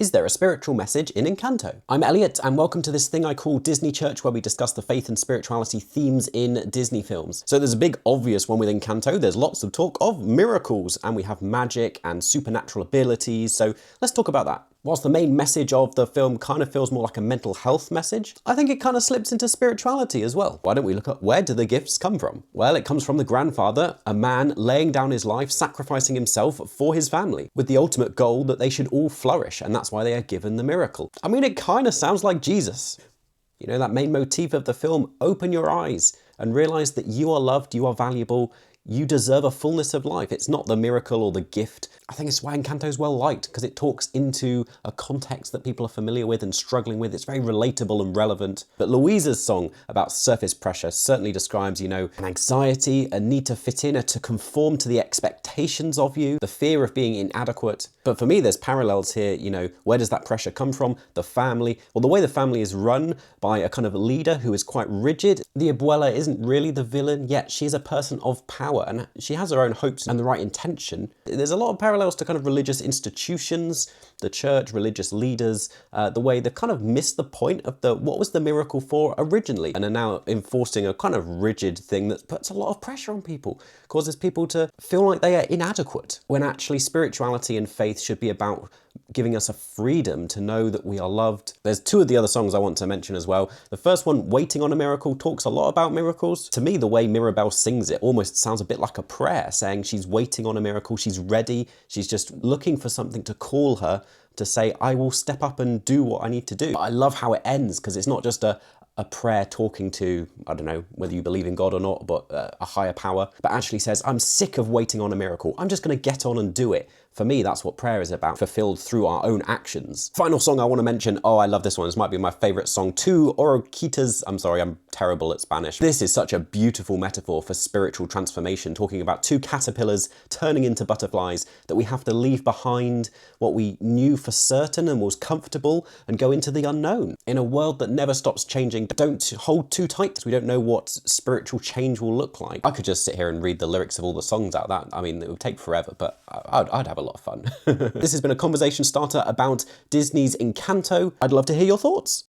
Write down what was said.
Is there a spiritual message in Encanto? I'm Elliot, and welcome to this thing I call Disney Church, where we discuss the faith and spirituality themes in Disney films. So there's a big obvious one with Encanto. There's lots of talk of miracles, and we have magic and supernatural abilities, so let's talk about that. Whilst the main message of the film kind of feels more like a mental health message, I think it kind of slips into spirituality as well. Why don't we look at where do the gifts come from? Well, it comes from the grandfather, a man laying down his life, sacrificing himself for his family, with the ultimate goal that they should all flourish, and that's why they are given the miracle. I mean, it kind of sounds like Jesus. You know, that main motif of the film, open your eyes and realize that you are loved, you are valuable, you deserve a fullness of life. It's not the miracle or the gift. I think it's why Encanto is well liked, because it talks into a context that people are familiar with and struggling with. It's very relatable and relevant. But Louisa's song about surface pressure certainly describes, you know, an anxiety, a need to fit in, or to conform to the expectations of you, the fear of being inadequate. But for me, there's parallels here, you know, where does that pressure come from? The family. Well, the way the family is run by a kind of leader who is quite rigid. The abuela isn't really the villain, yet she's a person of power and she has her own hopes and the right intention. There's a lot of parallels to kind of religious institutions, the church, religious leaders, the way they've kind of missed the point of what was the miracle for originally, and are now enforcing a kind of rigid thing that puts a lot of pressure on people, causes people to feel like they are inadequate, when actually spirituality and faith should be about giving us a freedom to know that we are loved. There's two of the other songs I want to mention as well. The first one, Waiting on a Miracle, talks a lot about miracles. To me, the way Mirabelle sings it almost sounds a bit like a prayer, saying she's waiting on a miracle, she's ready, she's just looking for something to call her to say, I will step up and do what I need to do. But I love how it ends, because it's not just a prayer talking to, I don't know whether you believe in God or not, but a higher power, but actually says, I'm sick of waiting on a miracle. I'm just going to get on and do it. For me, that's what prayer is about, fulfilled through our own actions. Final song I want to mention, oh, I love this one. This might be my favorite song, Two Oroquitas. I'm sorry, I'm terrible at Spanish. This is such a beautiful metaphor for spiritual transformation, talking about two caterpillars turning into butterflies, that we have to leave behind what we knew for certain and was comfortable and go into the unknown. In a world that never stops changing, don't hold too tight. We don't know what spiritual change will look like. I could just sit here and read the lyrics of all the songs out. I mean, it would take forever, but I'd have a lot of fun. This has been a conversation starter about Disney's Encanto. I'd love to hear your thoughts.